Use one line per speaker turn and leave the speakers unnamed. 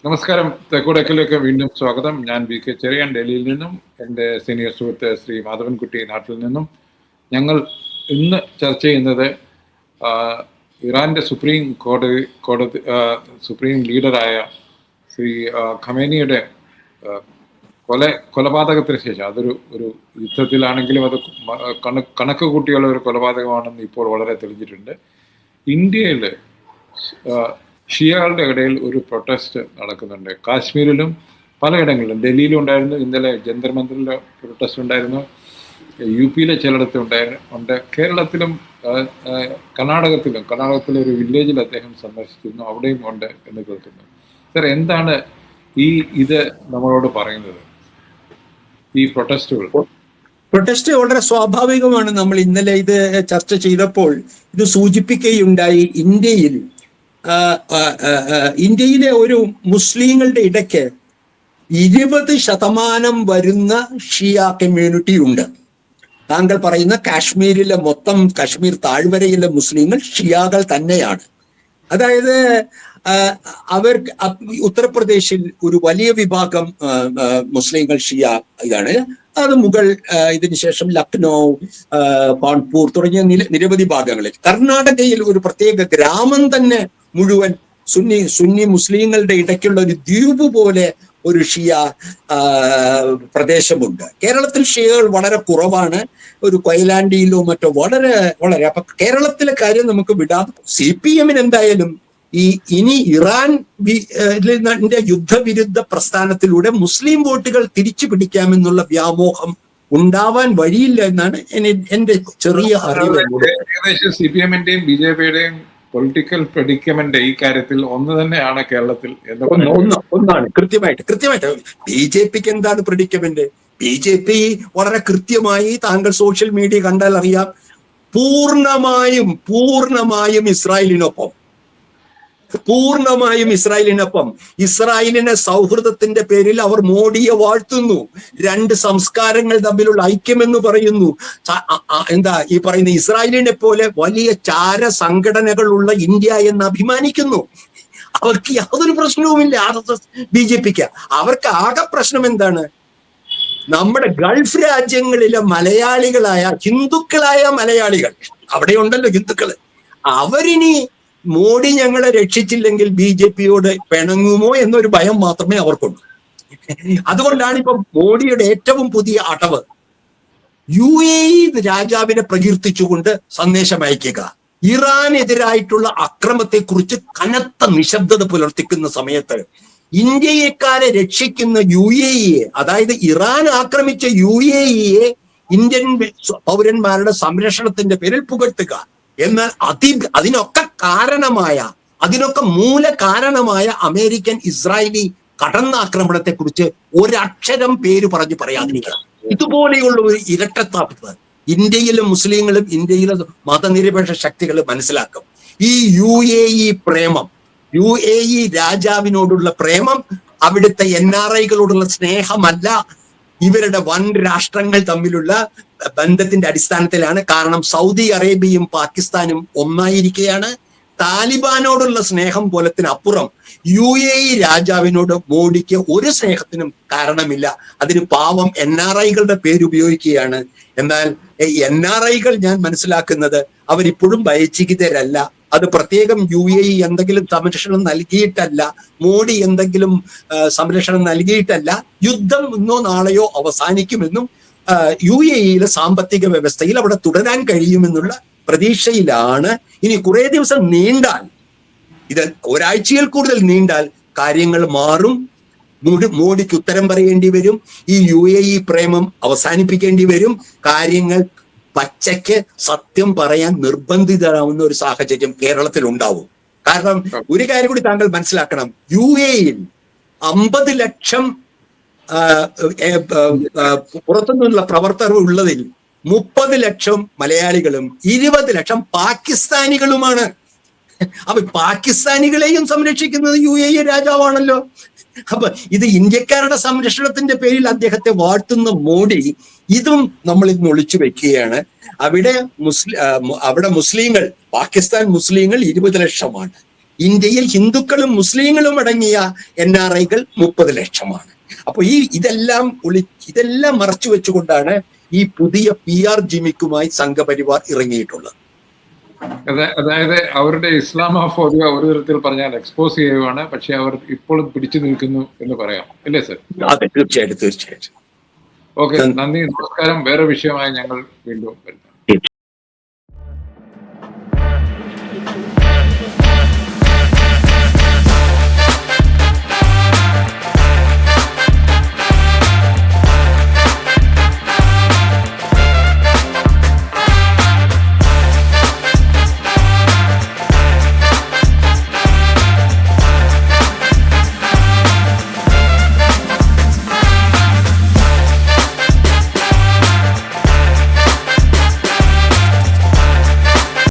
നമസ്കാരം. തെക്കുടക്കിലേക്ക് വീണ്ടും സ്വാഗതം. ഞാൻ വി കെ ചെറിയാൻ, ഡൽഹിയിൽ നിന്നും. എൻ്റെ സീനിയർ സുഹൃത്ത് ശ്രീ മാധവൻകുട്ടി നാട്ടിൽ നിന്നും. ഞങ്ങൾ ഇന്ന് ചർച്ച ചെയ്യുന്നത് ഇറാൻ്റെ സുപ്രീം ലീഡറായ ശ്രീ ഖമേനിയുടെ കൊലപാതകത്തിന് ശേഷം, ഒരു യുദ്ധത്തിലാണെങ്കിലും അത് കണക്ക് കൂട്ടിയുള്ള ഒരു കൊലപാതകമാണെന്ന് ഇപ്പോൾ വളരെ തെളിഞ്ഞിട്ടുണ്ട്. ഇന്ത്യയിൽ ഷിയകളുടെ ഇടയിൽ ഒരു പ്രൊട്ടസ്റ്റ് നടക്കുന്നുണ്ട്. കാശ്മീരിലും പലയിടങ്ങളിലും, ഡൽഹിയിലും ഉണ്ടായിരുന്നു, ഇന്നലെ ജന്തർ മന്ദിറിലെ പ്രൊട്ടസ്റ്റ് ഉണ്ടായിരുന്നു, UP-യിലെ ചിലയിടത്ത് ഉണ്ട്, കേരളത്തിലും കർണാടകത്തിലെ ഒരു വില്ലേജിൽ അദ്ദേഹം സന്ദർശിച്ചിരുന്നു, അവിടെയും ഉണ്ട് എന്ന് കേൾക്കുന്നു. സർ, എന്താണ് ഇത് നമ്മളോട് പറയുന്നത്, ഈ
പ്രൊട്ടസ്റ്റ് വളരെ സ്വാഭാവികമാണ്. നമ്മൾ ഇന്നലെ ഇത് ചർച്ച ചെയ്തപ്പോൾ ഇത് സൂചിപ്പിക്കുകയുണ്ടായി. ഇന്ത്യയിലെ ഒരു മുസ്ലിങ്ങളുടെ ഇടയ്ക്ക് 20% വരുന്ന ഷിയ കമ്മ്യൂണിറ്റി ഉണ്ട്. താങ്കൾ പറയുന്ന കാശ്മീർ താഴ്വരയിലെ മുസ്ലിങ്ങൾ ഷിയാകൾ തന്നെയാണ്. അതായത് ഉത്തർപ്രദേശിൽ ഒരു വലിയ വിഭാഗം മുസ്ലിങ്ങൾ ഷിയ ഇതാണ്. അത് ഇതിന് ശേഷം ലക്നൗ, കാൺപൂർ തുടങ്ങിയ നിരവധി ഭാഗങ്ങളിൽ. കർണാടകയിൽ ഒരു പ്രത്യേക ഗ്രാമം തന്നെ മുഴുവൻ സുന്നി മുസ്ലിങ്ങളുടെ ഇടയ്ക്കുള്ള ഒരു ദ്വീപ് പോലെ ഒരു ഷിയ പ്രദേശമുണ്ട്. കേരളത്തിൽ ഷിയകൾ വളരെ കുറവാണ്, ഒരു കൊയിലാണ്ടിയിലോ മറ്റോ വളരെ. അപ്പൊ കേരളത്തിലെ കാര്യം നമുക്ക് വിടാം. CPM എന്തായാലും ഇനി ഇറാന്റെ യുദ്ധവിരുദ്ധ പ്രസ്ഥാനത്തിലൂടെ മുസ്ലിം വോട്ടുകൾ തിരിച്ചു പിടിക്കാമെന്നുള്ള വ്യാമോഹം ഉണ്ടാവാൻ വഴിയില്ല എന്നാണ് എന്റെ ചെറിയ അറിവ്.
ഏകദേശം CPM-ന്റെയും BJP-യുടെയും പൊളിറ്റിക്കൽ പ്രെഡിക്കമെന്റ് ഈ കാര്യത്തിൽ ഒന്ന് തന്നെയാണ് കേരളത്തിൽ.
ഒന്നാണ് കൃത്യമായിട്ട്. BJP-ക്ക് എന്താണ് പ്രെഡിക്കമെന്റ്? BJP വളരെ കൃത്യമായി, താങ്കൾ സോഷ്യൽ മീഡിയ കണ്ടാൽ അറിയാം, പൂർണ്ണമായും ഇസ്രായേലിനെ സൗഹൃദത്തിന്റെ പേരിൽ അവർ മോഡിയെ വാഴ്ത്തുന്നു. രണ്ട് സംസ്കാരങ്ങൾ തമ്മിലുള്ള ഐക്യമെന്ന് പറയുന്നു. ഈ പറയുന്ന ഇസ്രായേലിനെ പോലെ വലിയ ചാര സംഘടനകളുള്ള ഇന്ത്യ എന്ന് അഭിമാനിക്കുന്നു. അവർക്ക് യാതൊരു പ്രശ്നവുമില്ല RSS BJP-ക്ക്. അവർക്ക് ആകെ പ്രശ്നം എന്താണ്? നമ്മുടെ ഗൾഫ് രാജ്യങ്ങളിലെ ഹിന്ദുക്കളായ മലയാളികൾ, അവിടെയുണ്ടല്ലോ ഹിന്ദുക്കള്, അവരിനി മോഡി ഞങ്ങളെ രക്ഷിച്ചില്ലെങ്കിൽ BJP-യോട് പിണങ്ങുമോ എന്നൊരു ഭയം മാത്രമേ അവർക്കുള്ളൂ. അതുകൊണ്ടാണ് ഇപ്പൊ മോഡിയുടെ ഏറ്റവും പുതിയ അടവ് UAE രാജാവിനെ പ്രകീർത്തിച്ചുകൊണ്ട് സന്ദേശം അയക്കുക. ഇറാനെതിരായിട്ടുള്ള അക്രമത്തെക്കുറിച്ച് കനത്ത നിശബ്ദത പുലർത്തിക്കുന്ന സമയത്ത് ഇന്ത്യയെക്കാരെ രക്ഷിക്കുന്ന UAE-യെ, അതായത് ഇറാൻ ആക്രമിച്ച UAE-യെ ഇന്ത്യൻ പൗരന്മാരുടെ സംരക്ഷണത്തിന്റെ പേരിൽ പുകഴ്ത്തുക. എന്നാൽ അതിനൊക്കെ മൂല കാരണമായ അമേരിക്കൻ ഇസ്രായേലി കടന്നാക്രമണത്തെ കുറിച്ച് ഒരക്ഷരം പേര് പറയാതിരിക്കുക. ഇതുപോലെയുള്ള ഒരു ഇരട്ടത്താപ്പ് ഇന്ത്യയിലെ മുസ്ലിങ്ങളും ഇന്ത്യയിലെ മതനിരപേക്ഷ ശക്തികൾ മനസ്സിലാക്കും. ഈ UAE രാജാവിനോടുള്ള പ്രേമം അവിടുത്തെ NRI-കളോടുള്ള സ്നേഹമല്ല, ഇവരുടെ വൻ രാഷ്ട്രങ്ങൾ തമ്മിലുള്ള ബന്ധത്തിന്റെ അടിസ്ഥാനത്തിലാണ്. കാരണം സൗദി അറേബ്യയും പാകിസ്ഥാനും ഒന്നായിരിക്കുകയാണ്. താലിബാനോടുള്ള സ്നേഹം പോലത്തിനപ്പുറം UAE രാജാവിനോട് മോഡിക്ക് ഒരു സ്നേഹത്തിനും കാരണമില്ല. അതിന് പാവം NRI-കളുടെ പേരുപയോഗിക്കുകയാണ്. എന്നാൽ NRI-കൾ ഞാൻ മനസ്സിലാക്കുന്നത് അവരിപ്പോഴും ഭയചകിതരല്ല. അത് പ്രത്യേകം UAE എന്തെങ്കിലും സംരക്ഷണം നൽകിയിട്ടല്ല, മോഡി എന്തെങ്കിലും സംരക്ഷണം നൽകിയിട്ടല്ല. യുദ്ധം ഇന്നോ നാളെയോ അവസാനിക്കുമെന്നും UAE-യിലെ സാമ്പത്തിക വ്യവസ്ഥയിൽ അവിടെ തുടരാൻ കഴിയുമെന്നുള്ള പ്രതീക്ഷയിലാണ്. ഇനി കുറെ ദിവസം നീണ്ടാൽ, ഇത് ഒരാഴ്ചയിൽ കൂടുതൽ നീണ്ടാൽ കാര്യങ്ങൾ മാറും. മോഡിക്ക് ഉത്തരം പറയേണ്ടി വരും. ഈ UAE പ്രേമം അവസാനിപ്പിക്കേണ്ടി വരും. കാര്യങ്ങൾ പച്ചയ്ക്ക് സത്യം പറയാൻ നിർബന്ധിതരാവുന്ന ഒരു സാഹചര്യം കേരളത്തിൽ ഉണ്ടാവും. കാരണം ഒരു കാര്യം കൂടി താങ്കൾ മനസ്സിലാക്കണം, UAE-യിൽ 50 ലക്ഷം പുറത്തുനിന്നുള്ള പ്രവർത്തകർ ഉള്ളതിൽ 30 ലക്ഷം മലയാളികളും 20 ലക്ഷം പാകിസ്ഥാനികളുമാണ്. അപ്പൊ പാകിസ്ഥാനികളെയും സംരക്ഷിക്കുന്നത് UAE രാജാവാണല്ലോ. അപ്പൊ ഇത് ഇന്ത്യക്കാരുടെ സംരക്ഷണത്തിന്റെ പേരിൽ അദ്ദേഹത്തെ വാഴ്ത്തുന്ന മോഡി ഇതും നമ്മൾ ഇന്ന് ഒളിച്ചു വെക്കുകയാണ്. അവിടെ മുസ്ലിങ്ങൾ, പാകിസ്ഥാൻ മുസ്ലിങ്ങൾ 20 ലക്ഷമാണ്. ഇന്ത്യയിൽ ഹിന്ദുക്കളും മുസ്ലിങ്ങളും അടങ്ങിയ NRIകൾ 30 ലക്ഷമാണ്. അപ്പൊ ഇതെല്ലാം മറച്ചു വെച്ചുകൊണ്ടാണ് ഈ പുതിയ PR ജിമിക്കുമായി സംഘപരിവാർ ഇറങ്ങിയിട്ടുള്ളത്.
അതായത് അവരുടെ ഇസ്ലാമോഫോബിയ ഒരു തരത്തിൽ പറഞ്ഞാൽ എക്സ്പോസ് ചെയ്യുകയാണ്, പക്ഷെ അവർ ഇപ്പോഴും പിടിച്ചു നിൽക്കുന്നു എന്ന് പറയാം, അല്ലേ സർ?
അതെ, തീർച്ചയായിട്ടും.
ഓക്കെ, നന്ദി, നമസ്കാരം. വേറെ വിഷയമായി ഞങ്ങൾ വീണ്ടും വരും.